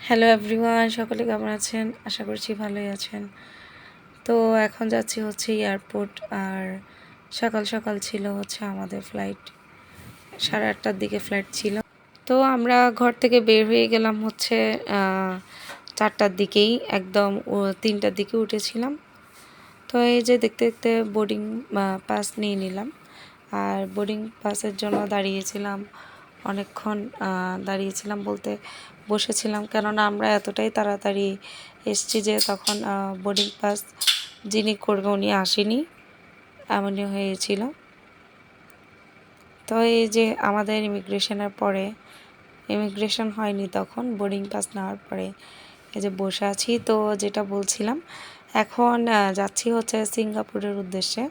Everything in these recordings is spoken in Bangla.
হ্যালো এভরিওয়ান, সকলে কেমন আছেন? আশা করছি ভালোই আছেন। তো এখন যাচ্ছি হচ্ছে এয়ারপোর্ট। আর সকাল সকাল ছিল হচ্ছে আমাদের ফ্লাইট, 8:30টার দিকে ফ্লাইট ছিল। তো আমরা ঘর থেকে বের হয়ে গেলাম হচ্ছে 4টার দিকেই, একদম 3টার দিকে উঠেছিলাম। তো এই যে দেখতে দেখতে বোর্ডিং পাস নিয়ে নিলাম। আর বোর্ডিং পাসের জন্য দাঁড়িয়েছিলাম অনেকক্ষণ। দাঁড়িয়েছিলাম বলতে বসেছিলাম, কেননা আমরা এতটাই তাড়াতাড়ি এসছি যে তখন বোর্ডিং পাস যিনি করবে উনি আসেনি, এমনই হয়েছিল। তো এই যে আমাদের ইমিগ্রেশন হয়নি তখন, বোর্ডিং পাস নেওয়ার পরে এই যে বসে আছি। তো যেটা বলছিলাম, এখন যাচ্ছি হচ্ছে সিঙ্গাপুরের উদ্দেশ্যে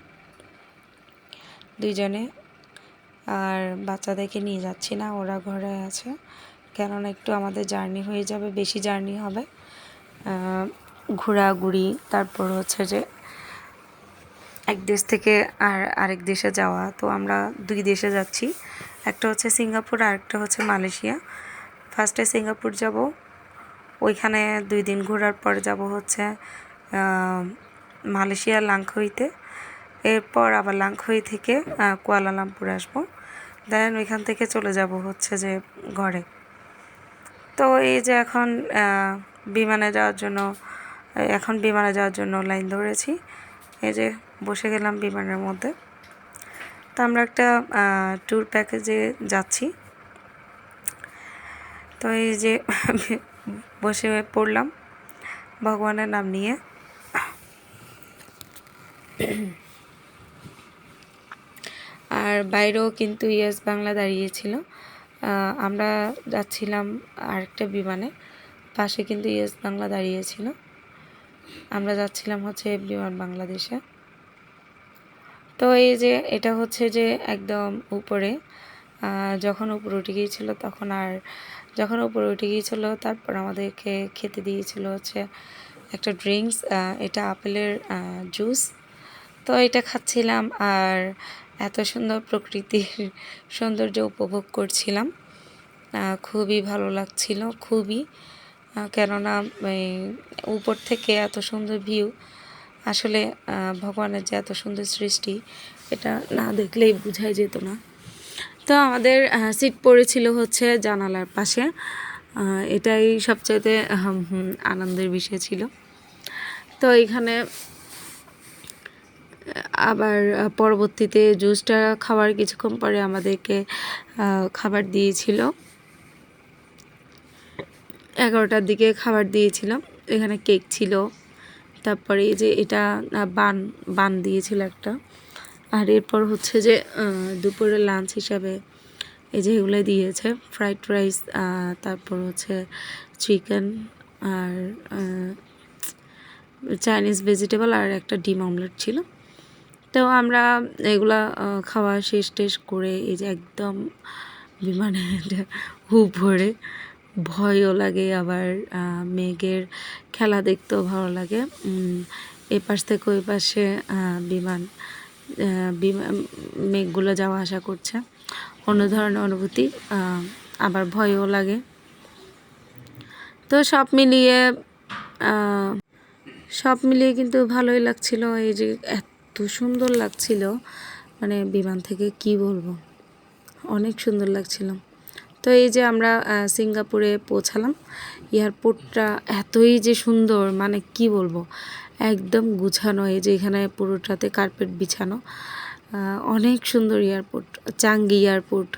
দুইজনে। আর বাচ্চাদেরকে নিয়ে যাচ্ছি না, ওরা ঘরে আছে, কেননা একটু আমাদের জার্নি হয়ে যাবে, বেশি জার্নি হবে, ঘোরাঘুরি, তারপর হচ্ছে যে এক দেশ থেকে আরেক দেশে যাওয়া। তো আমরা 2 দেশে যাচ্ছি, একটা হচ্ছে সিঙ্গাপুর আর একটা হচ্ছে মালয়েশিয়া। ফার্স্টে সিঙ্গাপুর যাব, ওইখানে 2 দিন ঘোরার পর যাব হচ্ছে মালয়েশিয়া লাংখইতে। এরপর আবার লাংখই থেকে কুয়ালালামপুর আসবো, দেন ওইখান থেকে চলে যাব হচ্ছে যে ঘরে। তো এই যে এখন বিমানে যাওয়ার জন্য লাইন ধরেছি। এই যে বসে গেলাম বিমানের মধ্যে। তো আমরা একটা ট্যুর প্যাকেজে যাচ্ছি। তো এই যে বসে পড়লাম ভগবানের নাম নিয়ে। আর বাইরেও কিন্তু ইয়েস বাংলা দাঁড়িয়েছিল। আমরা যাচ্ছিলাম আরেকটা বিমানে, পাশে কিন্তু ইয়েস বাংলা দাঁড়িয়েছিল। আমরা যাচ্ছিলাম হচ্ছে বিমান বাংলাদেশে। তো এই যে এটা হচ্ছে যে একদম উপরে, যখন উপরে উঠে গিয়েছিল তারপর আমাদেরকে খেতে দিয়েছিল হচ্ছে একটা ড্রিঙ্কস, এটা আপেলের জুস। তো এটা খাচ্ছিলাম আর এত সুন্দর প্রকৃতির সৌন্দর্য উপভোগ করছিলাম। খুবই ভালো লাগছিল, খুবই, কেননা উপর থেকে এত সুন্দর ভিউ, আসলে ভগবানের যে এত সুন্দর সৃষ্টি, এটা না দেখলেই বোঝাই যেত না। তো আমাদের সিট পড়েছিল হচ্ছে জানালার পাশে, এটাই সবচাইতে আনন্দের বিষয় ছিল। তো এখানে আবার পরবর্তীতে জুসটা খাওয়ার কিছুক্ষণ পরে আমাদেরকে খাবার দিয়েছিল, 11টার দিকে খাবার দিয়েছিলাম। এখানে কেক ছিল, তারপরে এই যে এটা বান দিয়েছিল একটা। আর এরপর হচ্ছে যে দুপুরের লাঞ্চ হিসাবে এই যে এগুলো দিয়েছে, ফ্রাইড রাইস, তারপর হচ্ছে চিকেন আর চাইনিজ ভেজিটেবল আর একটা ডিম অমলেট ছিল। তো আমরা এগুলা খাওয়া শেষ করে এই যে একদম বিমানে হুপ ভরে, ভয়ও লাগে, আবার মেঘের খেলা দেখতেও ভালো লাগে। এই পাশ থেকে ওই পাশে বিমান মেঘগুলো যাওয়া আসা করছে, অন্য ধরনের অনুভূতি, আবার ভয়ও লাগে। তো সব মিলিয়ে কিন্তু ভালোই লাগছিল। এই যে এত সুন্দর লাগছিল, মানে বিমান থেকে কি বলবো, অনেক সুন্দর লাগছিল। তো এই যে আমরা সিঙ্গাপুরে পৌঁছালাম। এয়ারপোর্টটা এতই যে সুন্দর, মানে কি বলবো, একদম গুছানো। এই যে এখানে পুরোটাতে কার্পেট বিছানো, অনেক সুন্দর এয়ারপোর্ট, চাঙ্গি এয়ারপোর্ট।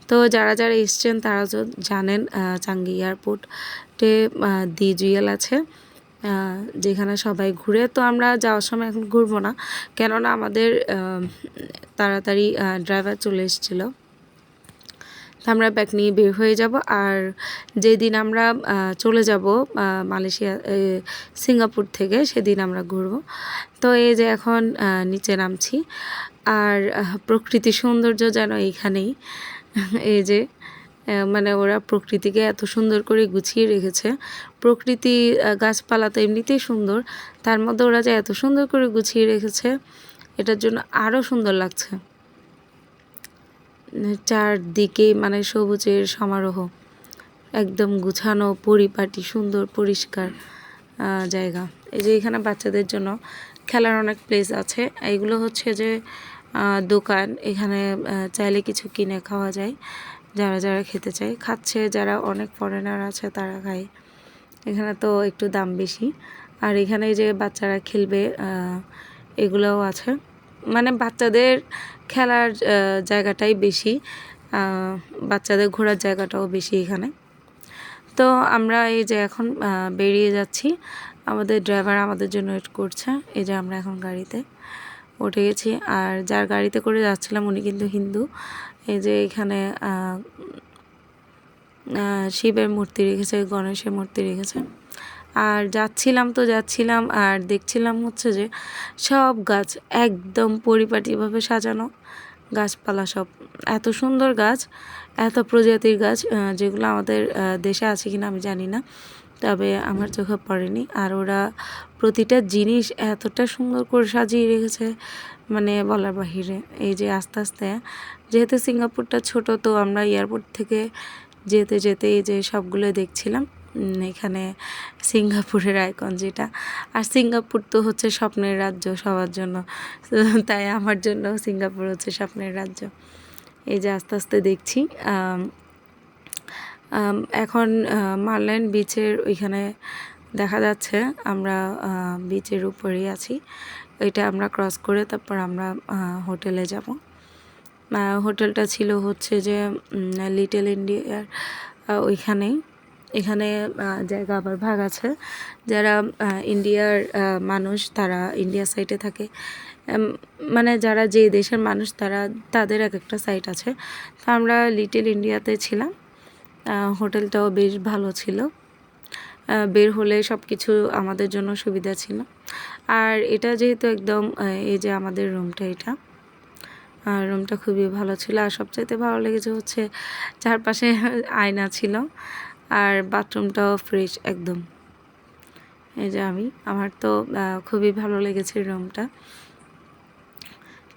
তো যারা এসছেন তারা তো জানেন চাঙ্গি এয়ারপোর্টে DGL আছে, যেখানে সবাই ঘুরে। তো আমরা যাওয়ার সময় এখন ঘুরবো না, কেননা আমাদের তাড়াতাড়ি ড্রাইভার চলে এসেছিলো। তো আমরা ব্যাগ নিয়ে বের হয়ে যাব। আর যেদিন আমরা চলে যাব সিঙ্গাপুর থেকে, সেদিন আমরা ঘুরব। তো এই যে এখন নিচে নামছি, আর প্রকৃতি সৌন্দর্য যেন এইখানেই। এই যে মানে ওরা প্রকৃতিকে এত সুন্দর করে গুছিয়ে রেখেছে। প্রকৃতি গাছপালা তো এমনিতেই সুন্দর, তার মধ্যে ওরা যে এত সুন্দর করে গুছিয়ে রেখেছে, এটার জন্য আরও সুন্দর লাগছে। চারদিকে মানে সবুজের সমারোহ, একদম গুছানো পরিপাটি সুন্দর পরিষ্কার জায়গা। এই যে এখানে বাচ্চাদের জন্য খেলার অনেক প্লেস আছে। এইগুলো হচ্ছে যে দোকান, এখানে চাইলে কিছু কিনে খাওয়া যায়, যারা যারা খেতে চায় খাচ্ছে, যারা অনেক ফরেনার আছে তারা খায়। এখানে তো একটু দাম বেশি। আর এখানে যে বাচ্চারা খেলবে এগুলোও আছে, মানে বাচ্চাদের খেলার জায়গাটাই বেশি, বাচ্চাদের ঘোরার জায়গাটাও বেশি এখানে। তো আমরা এই যে এখন বেরিয়ে যাচ্ছি, আমাদের ড্রাইভার আমাদের জন্য ওয়েট করছে। এই যে আমরা এখন গাড়িতে উঠে গেছি, আর যার গাড়িতে করে যাচ্ছিলাম উনি কিন্তু হিন্দু। এই যে এখানে শিবের মূর্তি রেখেছে, গণেশের মূর্তি রেখেছে। আর যাচ্ছিলাম আর দেখছিলাম হচ্ছে যে সব গাছ একদম পরিপাটিভাবে সাজানো, গাছপালা সব এত সুন্দর গাছ, এত প্রজাতির গাছ, যেগুলো আমাদের দেশে আছে কিনা আমি জানি না, তবে আমার চোখে পড়েনি। আর ওরা প্রতিটা জিনিস এতটা সুন্দর করে সাজিয়ে রেখেছে, মানে বলার বাহিরে। এই যে আস্তে আস্তে, যেহেতু সিঙ্গাপুরটা ছোট, তো আমরা এয়ারপোর্ট থেকে যেতে যেতে এই যে সবগুলো দেখছিলাম। এখানে সিঙ্গাপুরের আইকন যেটা, আর সিঙ্গাপুর তো হচ্ছে স্বপ্নের রাজ্য সবার জন্য, তাই আমার জন্য সিঙ্গাপুর হচ্ছে স্বপ্নের রাজ্য। এই যে আস্তে আস্তে দেখছি এখন মার্লেন বিচের ওইখানে দেখা যাচ্ছে, আমরা বিচের উপরেই আছি। এটা আমরা ক্রস করে তারপর আমরা হোটেলে যাব। হোটেলটা ছিল হচ্ছে যে লিটল ইন্ডিয়ার ওইখানেই। এখানে জায়গা আবার ভাগ আছে, যারা ইন্ডিয়ার মানুষ তারা ইন্ডিয়া সাইডে থাকে, মানে যারা যে দেশের মানুষ তাদের এক একটা সাইট আছে। তো আমরা লিটল ইন্ডিয়াতে ছিলাম। হোটেলটাও বেশ ভালো ছিল, বের হলে সব কিছু আমাদের জন্য সুবিধা ছিল। আর এটা যেহেতু একদম এই যে আমাদের রুমটা, এটা রুমটা খুবই ভালো ছিল। আর সবচাইতে ভালো লেগেছে হচ্ছে চারপাশে আয়না ছিল, আর বাথরুমটাও ফ্রেশ একদম। এই যে আমার তো খুবই ভালো লেগেছে রুমটা।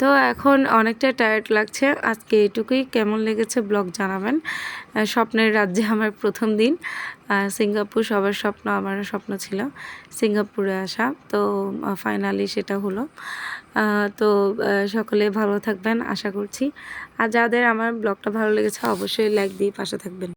তো এখন অনেকটা টায়ার্ড লাগছে, আজকে এটুকুই। কেমন লেগেছে ব্লগ জানাবেন। স্বপ্নের রাজ্যে আমার প্রথম দিন, সিঙ্গাপুর সবার স্বপ্ন, আমারও স্বপ্ন ছিল সিঙ্গাপুরে আসা, তো ফাইনালি সেটা হলো। তো সকলে ভালো থাকবেন আশা করছি। আর যাদের আমার ব্লগটা ভালো লেগেছে অবশ্যই লাইক দিয়ে পাশে থাকবেন।